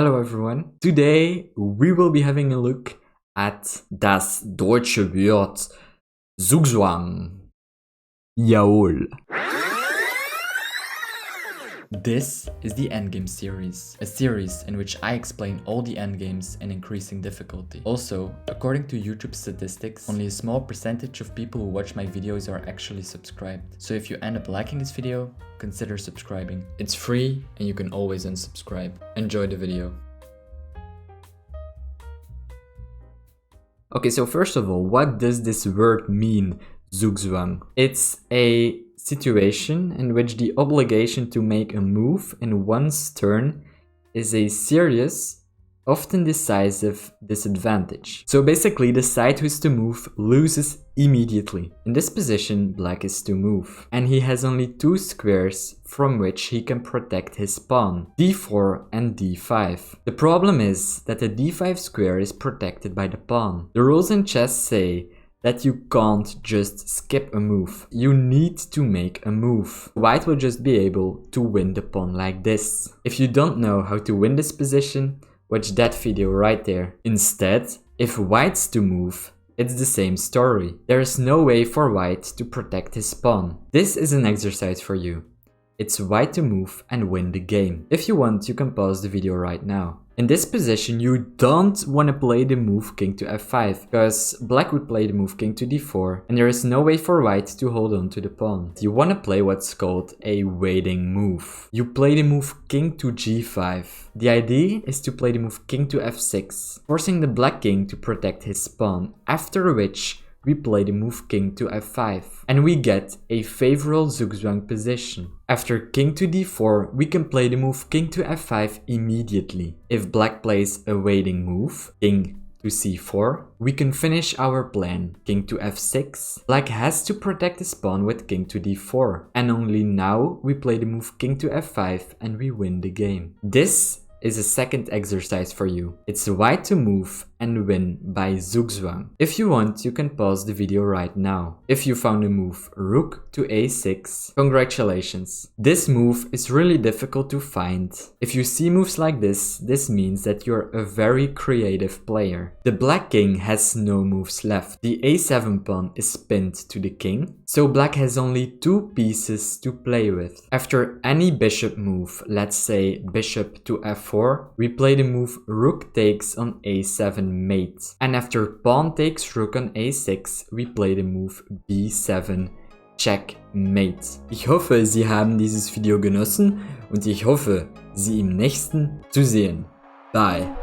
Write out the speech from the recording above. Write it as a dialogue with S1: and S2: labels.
S1: Hello everyone. Today we will be having a look at das deutsche Wort Zugzwang. Jawohl. This is the endgame series, a series in which I explain all the endgames in increasing difficulty. Also, according to YouTube statistics, only a small percentage of people who watch my videos are actually subscribed. So if you end up liking this video, consider subscribing. It's free and you can always unsubscribe. Enjoy the video. Okay, so first of all, what does this word mean, Zugzwang? It's a situation in which the obligation to make a move in one's turn is a serious, often decisive disadvantage. So basically, the side who's to move loses immediately. In this position, black is to move, and he has only two squares from which he can protect his pawn, d4 and d5. The problem is that the d5 square is protected by the pawn. The rules in chess say that you can't just skip a move. You need to make a move. White will just be able to win the pawn like this. If you don't know how to win this position, watch that video right there. Instead, if white's to move, it's the same story. There is no way for white to protect his pawn. This is an exercise for you. It's white to move and win the game. If you want, you can pause the video right now. In this position, you don't want to play the move king to f5, because black would play the move king to d4, and there is no way for white to hold on to the pawn. You want to play what's called a waiting move. You play the move king to g5. The idea is to play the move king to f6, forcing the black king to protect his pawn, after which we play the move king to f5, and we get a favorable Zugzwang position. After king to d4, we can play the move king to f5 immediately. If black plays a waiting move, king to c4, we can finish our plan. King to f6, black has to protect his pawn with king to d4, and only now we play the move king to f5 and we win the game. This is a second exercise for you. It's white to move and win by Zugzwang. If you want, you can pause the video right now. If you found a move rook to a6, congratulations. This move is really difficult to find. If you see moves like this means that you're a very creative player. The black king has no moves left. The a7 pawn is pinned to the king, so black has only two pieces to play with. After any bishop move, let's say bishop to f4, we play the move rook takes on a7 mate. And after pawn takes rook on a6, we play the move b7 checkmate. Ich hoffe, Sie haben dieses Video genossen und ich hoffe, Sie im nächsten zu sehen. Bye.